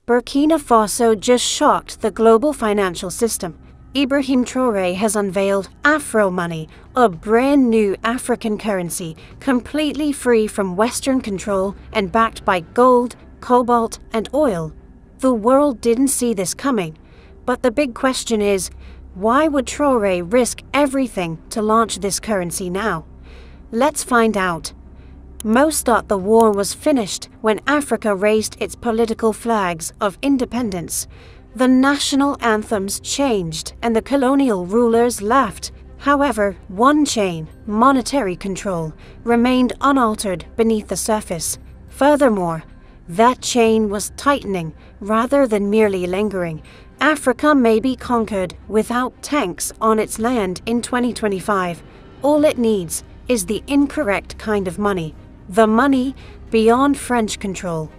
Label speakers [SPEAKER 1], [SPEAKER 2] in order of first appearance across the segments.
[SPEAKER 1] Burkina Faso just shocked the global financial system. Ibrahim Traore has unveiled Afro money, a brand new African currency, completely free from Western control and backed by gold, cobalt, and oil. The world didn't see this coming, but the big question is, why would Traore risk everything to launch this currency now? Let's find out. Most thought the war was finished when Africa raised its political flags of independence. The national anthems changed and the colonial rulers left. However, one chain, monetary control, remained unaltered beneath the surface. Furthermore, that chain was tightening rather than merely lingering. Africa may be conquered without tanks on its land in 2025. All it needs is the incorrect kind of money, the money beyond French control.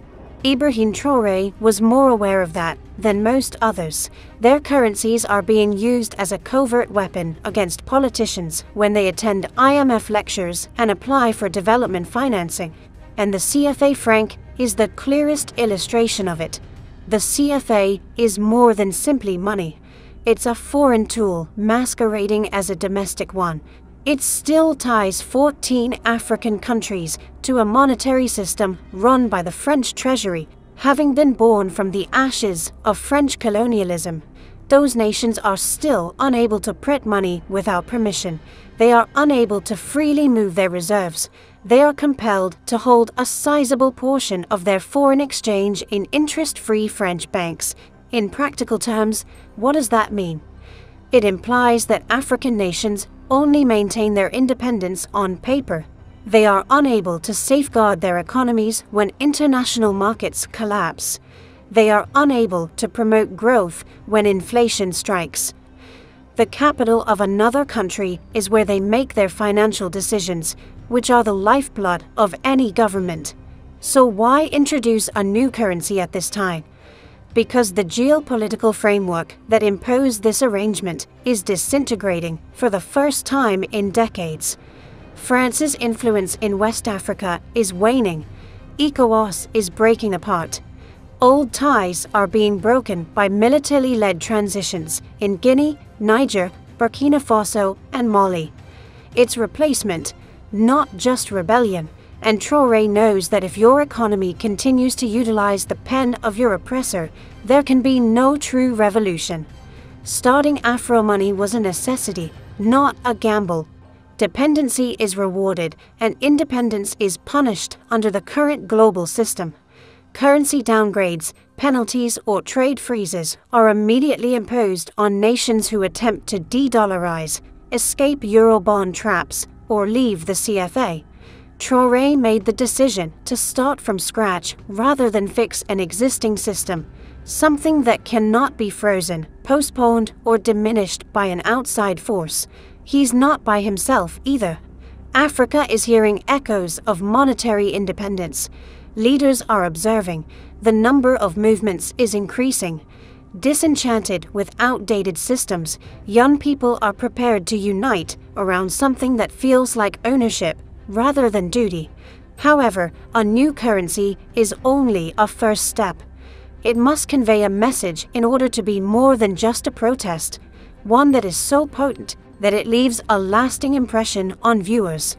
[SPEAKER 1] Ibrahim Traore was more aware of that than most others. Their currencies are being used as a covert weapon against politicians when they attend IMF lectures and apply for development financing. And the CFA franc is the clearest illustration of it. The CFA is more than simply money. It's a foreign tool masquerading as a domestic one. It still ties 14 African countries to a monetary system run by the French treasury. Having been born from the ashes of French colonialism, those nations are still unable to print money without permission. They are unable to freely move their reserves. They are compelled to hold a sizable portion of their foreign exchange in interest-free French banks. In practical terms, what does that mean? It implies that African nations only maintain their independence on paper. They are unable to safeguard their economies when international markets collapse. They are unable to promote growth when inflation strikes. The capital of another country is where they make their financial decisions, which are the lifeblood of any government. So why introduce a new currency at this time? Because the geopolitical framework that imposed this arrangement is disintegrating for the first time in decades. France's influence in West Africa is waning. ECOWAS is breaking apart. Old ties are being broken by militarily-led transitions in Guinea, Niger, Burkina Faso, and Mali. Its replacement, not just rebellion. And Traore knows that if your economy continues to utilize the pen of your oppressor, there can be no true revolution. Starting Afro money was a necessity, not a gamble. Dependency is rewarded and independence is punished under the current global system. Currency downgrades, penalties, or trade freezes are immediately imposed on nations who attempt to de-dollarize, escape Eurobond traps, or leave the CFA. Traore made the decision to start from scratch rather than fix an existing system, something that cannot be frozen, postponed, or diminished by an outside force. He's not by himself either. Africa is hearing echoes of monetary independence. Leaders are observing. The number of movements is increasing. Disenchanted with outdated systems, young people are prepared to unite around something that feels like ownership rather than duty. However, a new currency is only a first step. It must convey a message in order to be more than just a protest, one that is so potent that it leaves a lasting impression on viewers.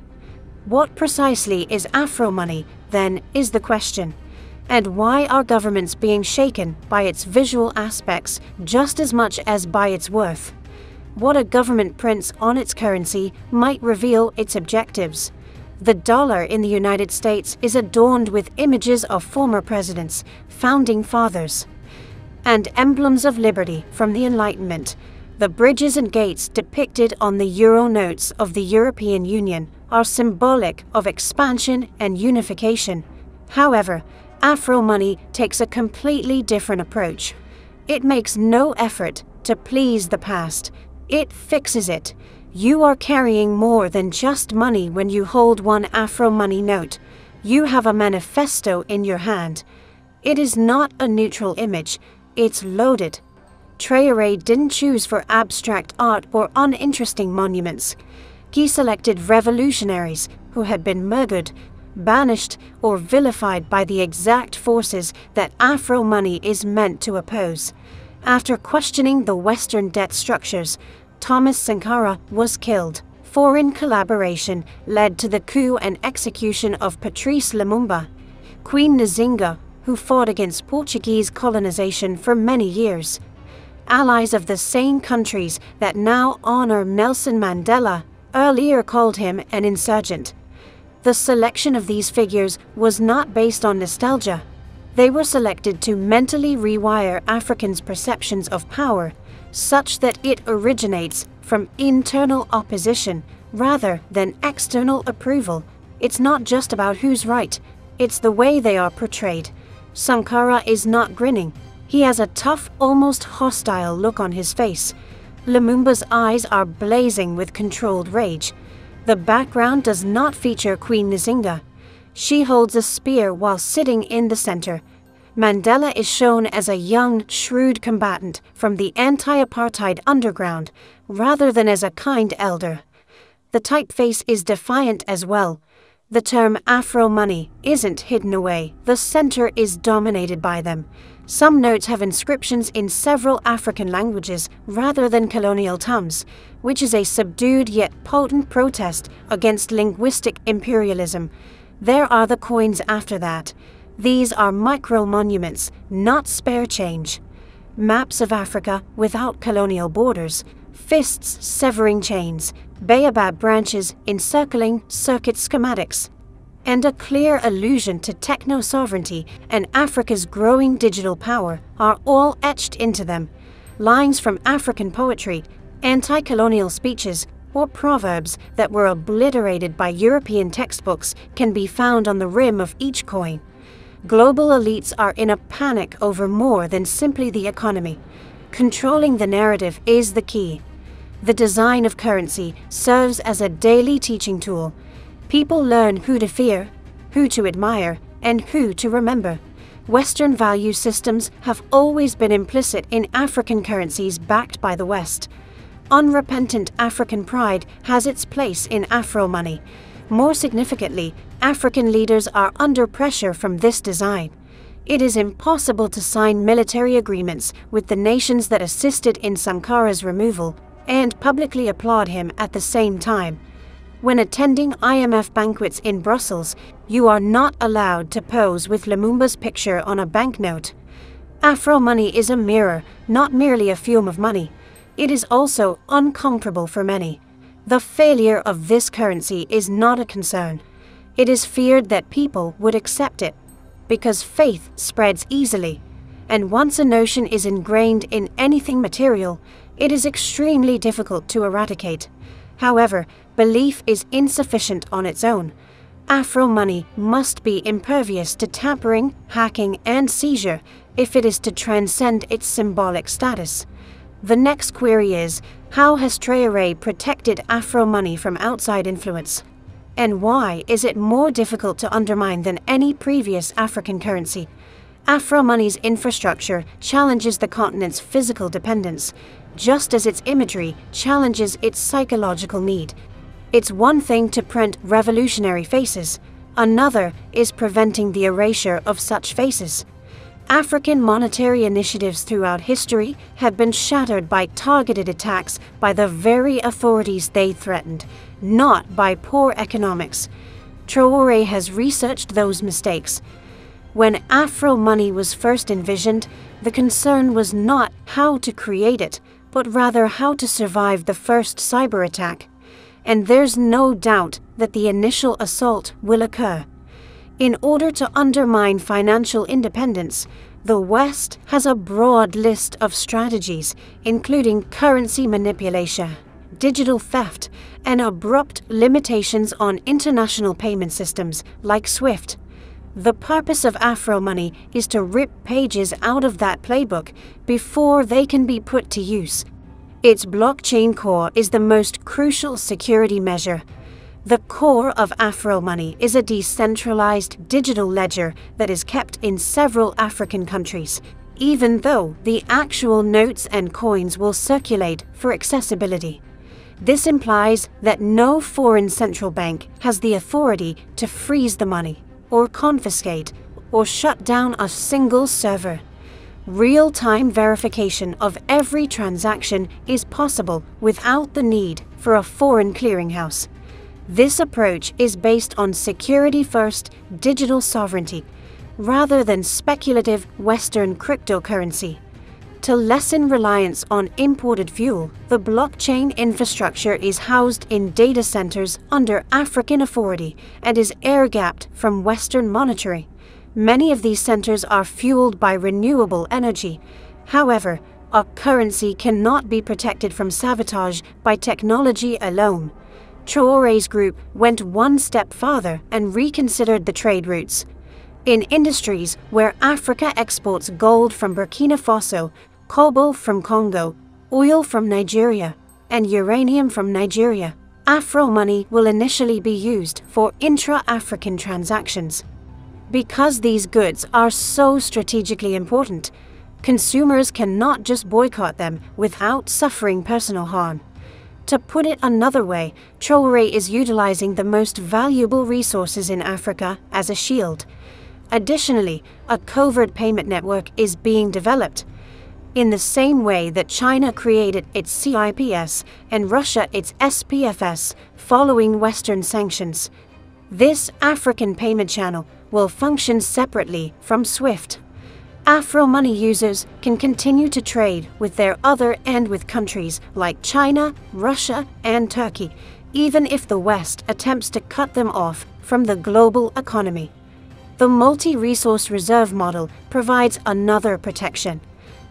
[SPEAKER 1] What precisely is Afro money, then, is the question. And why are governments being shaken by its visual aspects just as much as by its worth? What a government prints on its currency might reveal its objectives. The dollar in the United States is adorned with images of former presidents, founding fathers, and emblems of liberty from the Enlightenment. The bridges and gates depicted on the euro notes of the European Union are symbolic of expansion and unification. However, Afro money takes a completely different approach. It makes no effort to please the past. It fixes it. You are carrying more than just money when you hold one Afro money note. You have a manifesto in your hand. It is not a neutral image. It's loaded. Traore didn't choose for abstract art or uninteresting monuments. He selected revolutionaries who had been murdered, banished, or vilified by the exact forces that Afro money is meant to oppose. After questioning the Western debt structures, Thomas Sankara was killed. Foreign collaboration led to the coup and execution of Patrice Lumumba. Queen Nzinga, who fought against Portuguese colonization for many years. Allies of the same countries that now honor Nelson Mandela earlier called him an insurgent. The selection of these figures was not based on nostalgia. They were selected to mentally rewire Africans' perceptions of power, such that it originates from internal opposition rather than external approval. It's not just about who's right, it's the way they are portrayed. Sankara is not grinning. He has a tough, almost hostile look on his face. Lumumba's eyes are blazing with controlled rage. The background does not feature Queen Nzinga. She holds a spear while sitting in the center. Mandela is shown as a young, shrewd combatant from the anti-apartheid underground, rather than as a kind elder. The typeface is defiant as well. The term Afro money isn't hidden away. The center is dominated by them. Some notes have inscriptions in several African languages rather than colonial tongues, which is a subdued yet potent protest against linguistic imperialism. There are the coins after that. These are micro-monuments, not spare change. Maps of Africa without colonial borders, fists severing chains, baobab branches encircling circuit schematics, and a clear allusion to techno-sovereignty and Africa's growing digital power are all etched into them. Lines from African poetry, anti-colonial speeches, or proverbs that were obliterated by European textbooks can be found on the rim of each coin. Global elites are in a panic over more than simply the economy. Controlling the narrative is the key. The design of currency serves as a daily teaching tool. People learn who to fear, who to admire, and who to remember. Western value systems have always been implicit in African currencies backed by the West. Unrepentant African pride has its place in Afro money. More significantly, African leaders are under pressure from this design. It is impossible to sign military agreements with the nations that assisted in Sankara's removal and publicly applaud him at the same time. When attending IMF banquets in Brussels, you are not allowed to pose with Lumumba's picture on a banknote. Afro money is a mirror, not merely a fume of money. It is also uncomfortable for many. The failure of this currency is not a concern. It is feared that people would accept it, because faith spreads easily, and once a notion is ingrained in anything material, it is extremely difficult to eradicate. However, belief is insufficient on its own. Afro money must be impervious to tampering, hacking, and seizure if it is to transcend its symbolic status. The next query is, how has Traore protected Afro money from outside influence? And why is it more difficult to undermine than any previous African currency? Afro money's infrastructure challenges the continent's physical dependence, just as its imagery challenges its psychological need. It's one thing to print revolutionary faces, another is preventing the erasure of such faces. African monetary initiatives throughout history have been shattered by targeted attacks by the very authorities they threatened, not by poor economics. Traore has researched those mistakes. When Afro money was first envisioned, the concern was not how to create it, but rather how to survive the first cyber attack. And there's no doubt that the initial assault will occur. In order to undermine financial independence, the West has a broad list of strategies, including currency manipulation, digital theft, and abrupt limitations on international payment systems like SWIFT. The purpose of Afro money is to rip pages out of that playbook before they can be put to use. Its blockchain core is the most crucial security measure. The core of Afro money is a decentralized digital ledger that is kept in several African countries, even though the actual notes and coins will circulate for accessibility. This implies that no foreign central bank has the authority to freeze the money, or confiscate, or shut down a single server. Real-time verification of every transaction is possible without the need for a foreign clearinghouse. This approach is based on security-first digital sovereignty, rather than speculative Western cryptocurrency. To lessen reliance on imported fuel, the blockchain infrastructure is housed in data centers under African authority and is air-gapped from Western monitoring. Many of these centers are fueled by renewable energy. However, a currency cannot be protected from sabotage by technology alone. Traore's group went one step farther and reconsidered the trade routes. In industries where Africa exports gold from Burkina Faso, cobalt from Congo, oil from Nigeria, and uranium from Nigeria, Afro money will initially be used for intra-African transactions. Because these goods are so strategically important, consumers cannot just boycott them without suffering personal harm. To put it another way, Traore is utilizing the most valuable resources in Africa as a shield. Additionally, a covert payment network is being developed. In the same way that China created its CIPS and Russia its SPFS following Western sanctions, this African payment channel will function separately from SWIFT. Afro money users can continue to trade with their other and with countries like China, Russia, and Turkey, even if the West attempts to cut them off from the global economy. The multi-resource reserve model provides another protection.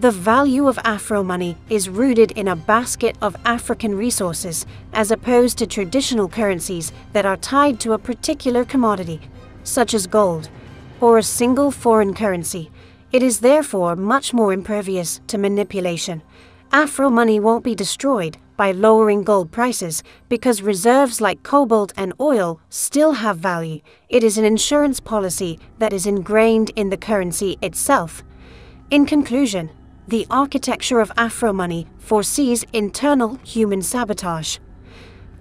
[SPEAKER 1] The value of Afro money is rooted in a basket of African resources, as opposed to traditional currencies that are tied to a particular commodity, such as gold, or a single foreign currency. It is therefore much more impervious to manipulation. Afro money won't be destroyed by lowering gold prices because reserves like cobalt and oil still have value. It is an insurance policy that is ingrained in the currency itself. In conclusion, the architecture of Afro money foresees internal human sabotage.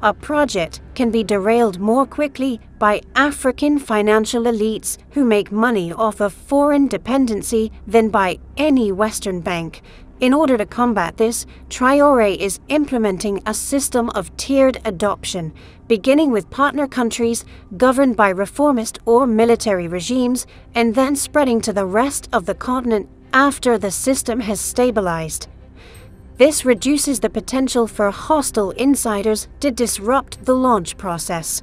[SPEAKER 1] A project can be derailed more quickly by African financial elites who make money off of foreign dependency than by any Western bank. In order to combat this, Traore is implementing a system of tiered adoption, beginning with partner countries governed by reformist or military regimes, and then spreading to the rest of the continent after the system has stabilized. This reduces the potential for hostile insiders to disrupt the launch process.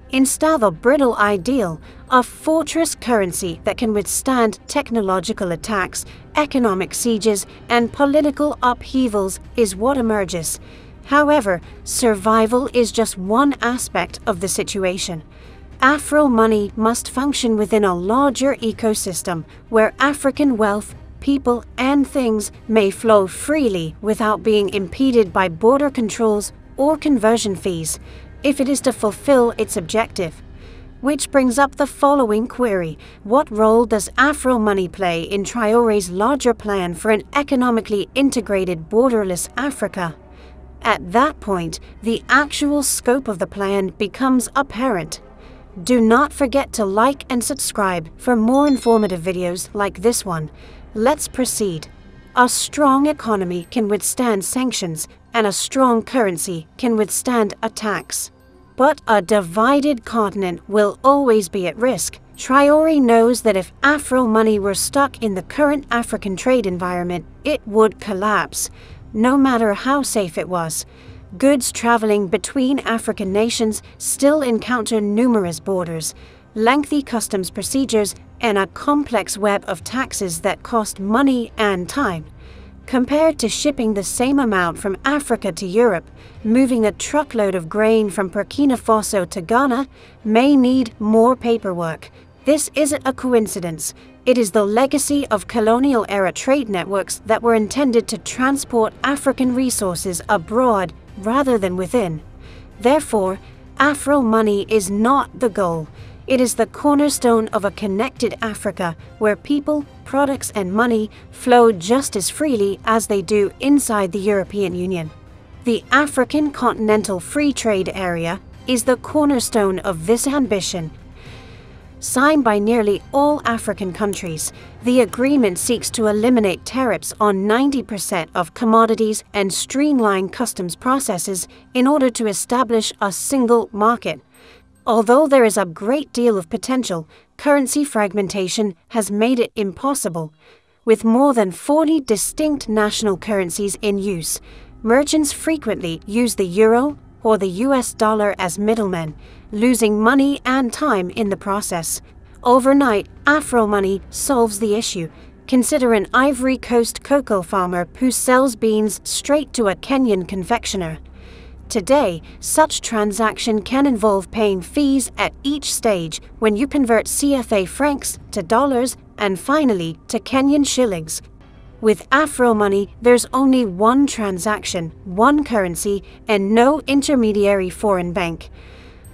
[SPEAKER 1] Instead of a brittle ideal, a fortress currency that can withstand technological attacks, economic sieges, and political upheavals is what emerges. However, survival is just one aspect of the situation. Afro money must function within a larger ecosystem where African wealth, people, and things may flow freely without being impeded by border controls or conversion fees, if it is to fulfill its objective. Which brings up the following query: what role does Afro money play in Traore's larger plan for an economically integrated borderless Africa? At that point, the actual scope of the plan becomes apparent. Do not forget to like and subscribe for more informative videos like this one. Let's proceed. A strong economy can withstand sanctions, and a strong currency can withstand attacks. But a divided continent will always be at risk. Traore knows that if Afro money were stuck in the current African trade environment, it would collapse, no matter how safe it was. Goods traveling between African nations still encounter numerous borders, lengthy customs procedures, and a complex web of taxes that cost money and time. Compared to shipping the same amount from Africa to Europe, moving a truckload of grain from Burkina Faso to Ghana may need more paperwork. This isn't a coincidence. It is the legacy of colonial-era trade networks that were intended to transport African resources abroad rather than within. Therefore, Afro money is not the goal. It is the cornerstone of a connected Africa where people, products, and money flow just as freely as they do inside the European Union. The African Continental Free Trade Area is the cornerstone of this ambition. Signed by nearly all African countries, the agreement seeks to eliminate tariffs on 90% of commodities and streamline customs processes in order to establish a single market. Although there is a great deal of potential, currency fragmentation has made it impossible. With more than 40 distinct national currencies in use, merchants frequently use the euro or the US dollar as middlemen, losing money and time in the process. Overnight, Afro money solves the issue. Consider an Ivory Coast cocoa farmer who sells beans straight to a Kenyan confectioner. Today, such transaction can involve paying fees at each stage when you convert CFA francs to dollars and finally to Kenyan shillings. With Afro money, there's only one transaction, one currency, and no intermediary foreign bank.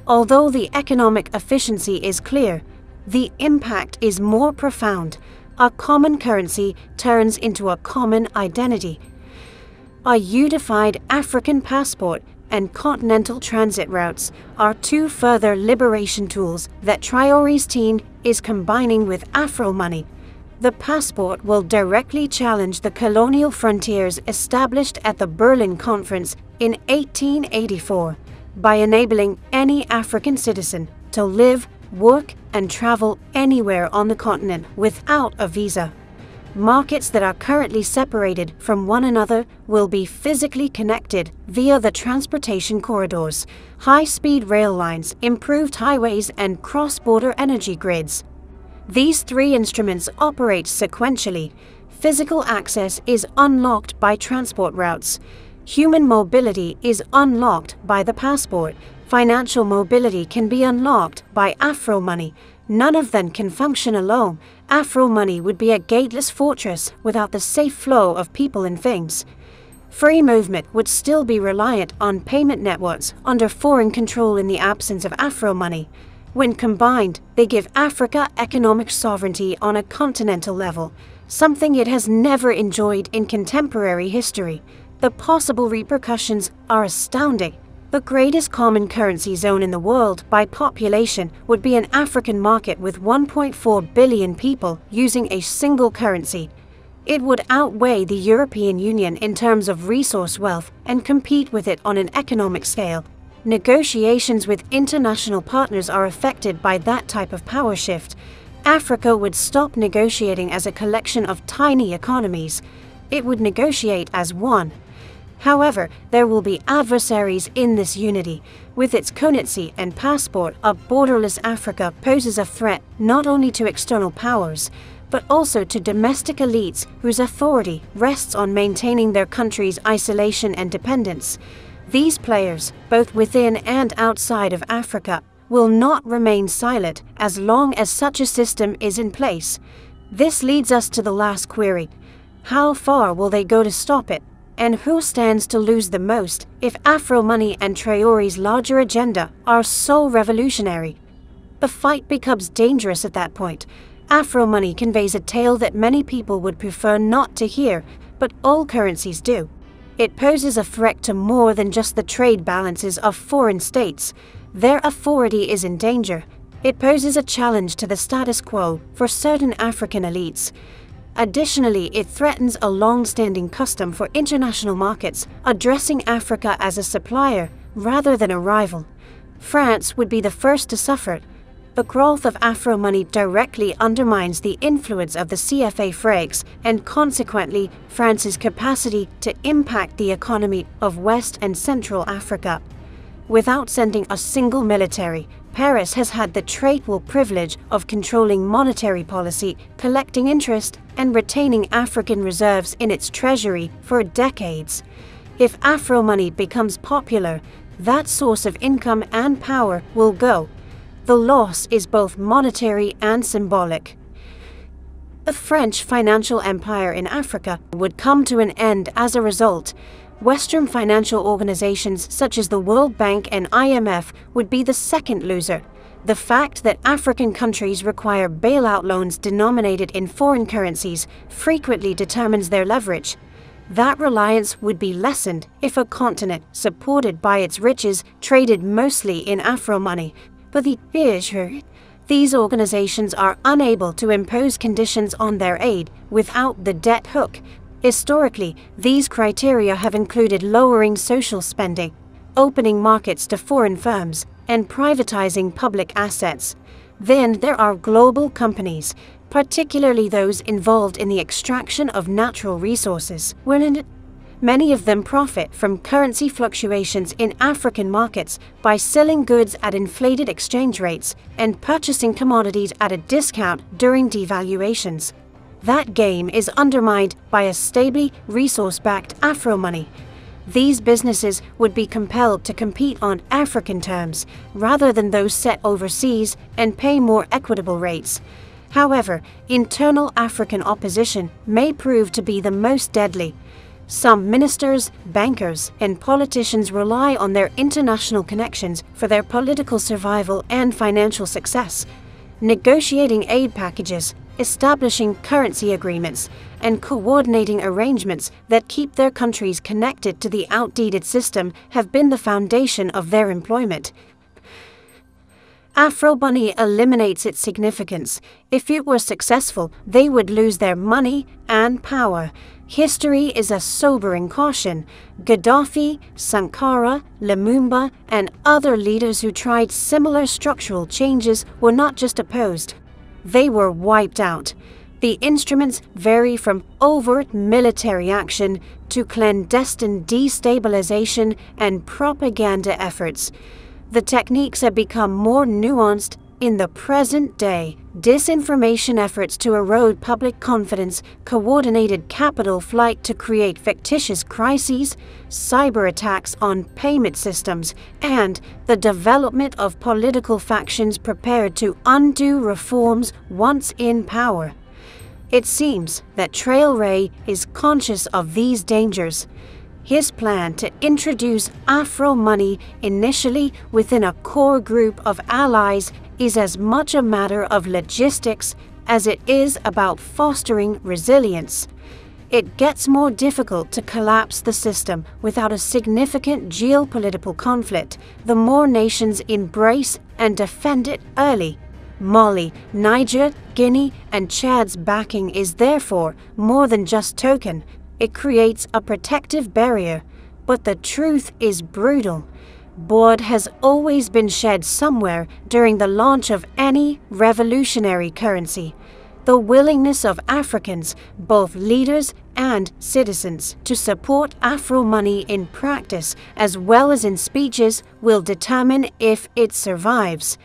[SPEAKER 1] Although the economic efficiency is clear, the impact is more profound. A common currency turns into a common identity. A unified African passport and continental transit routes are two further liberation tools that Traore's team is combining with Afro money. The passport will directly challenge the colonial frontiers established at the Berlin Conference in 1884 by enabling any African citizen to live, work, and travel anywhere on the continent without a visa. Markets that are currently separated from one another will be physically connected via the transportation corridors, high-speed rail lines, improved highways, and cross-border energy grids. These three instruments operate sequentially. Physical access is unlocked by transport routes. Human mobility is unlocked by the passport. Financial mobility can be unlocked by Afro money. None of them can function alone. Afro money would be a gateless fortress without the safe flow of people and things. Free movement would still be reliant on payment networks under foreign control in the absence of Afro money. When combined, they give Africa economic sovereignty on a continental level, something it has never enjoyed in contemporary history. The possible repercussions are astounding. The greatest common currency zone in the world by population would be an African market with 1.4 billion people using a single currency. It would outweigh the European Union in terms of resource wealth and compete with it on an economic scale. Negotiations with international partners are affected by that type of power shift. Africa would stop negotiating as a collection of tiny economies. It would negotiate as one. However, there will be adversaries in this unity. With its currency and passport, a borderless Africa poses a threat not only to external powers, but also to domestic elites whose authority rests on maintaining their country's isolation and dependence. These players, both within and outside of Africa, will not remain silent as long as such a system is in place. This leads us to the last query. How far will they go to stop it? And who stands to lose the most if Afro money and Traore's larger agenda are so revolutionary? The fight becomes dangerous at that point. Afro money conveys a tale that many people would prefer not to hear, but all currencies do. It poses a threat to more than just the trade balances of foreign states. Their authority is in danger. It poses a challenge to the status quo for certain African elites. Additionally, it threatens a long-standing custom for international markets, addressing Africa as a supplier rather than a rival. France would be the first to suffer. The growth of Afro money directly undermines the influence of the CFA francs and consequently France's capacity to impact the economy of West and Central Africa. Without sending a single military, Paris has had the tranquil privilege of controlling monetary policy, collecting interest, and retaining African reserves in its treasury for decades. If Afro money becomes popular, that source of income and power will go. The loss is both monetary and symbolic. The French financial empire in Africa would come to an end as a result. Western financial organizations such as the World Bank and IMF would be the second loser. The fact that African countries require bailout loans denominated in foreign currencies frequently determines their leverage. That reliance would be lessened if a continent supported by its riches traded mostly in Afro money. But these organizations are unable to impose conditions on their aid without the debt hook. Historically, these criteria have included lowering social spending, opening markets to foreign firms, and privatizing public assets. Then there are global companies, particularly those involved in the extraction of natural resources, wherein many of them profit from currency fluctuations in African markets by selling goods at inflated exchange rates and purchasing commodities at a discount during devaluations. That game is undermined by a stably resource-backed Afro money. These businesses would be compelled to compete on African terms rather than those set overseas and pay more equitable rates. However, internal African opposition may prove to be the most deadly. Some ministers, bankers, and politicians rely on their international connections for their political survival and financial success. Negotiating aid packages, establishing currency agreements, and coordinating arrangements that keep their countries connected to the outdated system have been the foundation of their employment. Afro money eliminates its significance. If it were successful, they would lose their money and power. History is a sobering caution. Gaddafi, Sankara, Lumumba, and other leaders who tried similar structural changes were not just opposed. They were wiped out. The instruments vary from overt military action to clandestine destabilization and propaganda efforts. The techniques have become more nuanced in the present day. Disinformation efforts to erode public confidence, coordinated capital flight to create fictitious crises, cyber attacks on payment systems, and the development of political factions prepared to undo reforms once in power. It seems that Traore is conscious of these dangers. His plan to introduce Afro money initially within a core group of allies is as much a matter of logistics as it is about fostering resilience. It gets more difficult to collapse the system without a significant geopolitical conflict the more nations embrace and defend it early. Mali, Niger, Guinea, and Chad's backing is therefore more than just token. It creates a protective barrier, but the truth is brutal. Blood has always been shed somewhere during the launch of any revolutionary currency. The willingness of Africans, both leaders and citizens, to support Afro money in practice as well as in speeches will determine if it survives.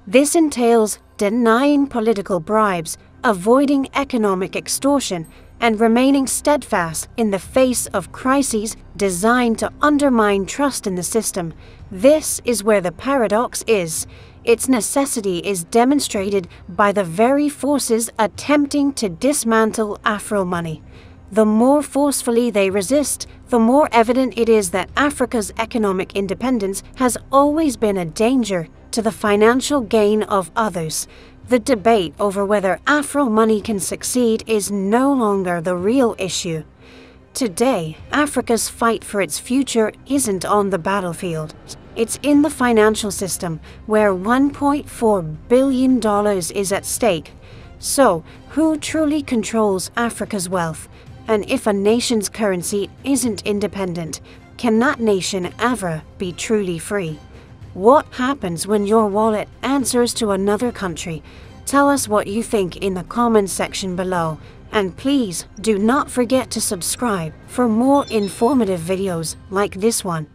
[SPEAKER 1] This entails denying political bribes, avoiding economic extortion, and remaining steadfast in the face of crises designed to undermine trust in the system. This is where the paradox is. Its necessity is demonstrated by the very forces attempting to dismantle Afro money. The more forcefully they resist, the more evident it is that Africa's economic independence has always been a danger to the financial gain of others. The debate over whether Afro money can succeed is no longer the real issue. Today, Africa's fight for its future isn't on the battlefield. It's in the financial system, where $1.4 billion is at stake. So, who truly controls Africa's wealth? And if a nation's currency isn't independent, can that nation ever be truly free? What happens when your wallet answers to another country? Tell us what you think in the comments section below. And please do not forget to subscribe for more informative videos like this one.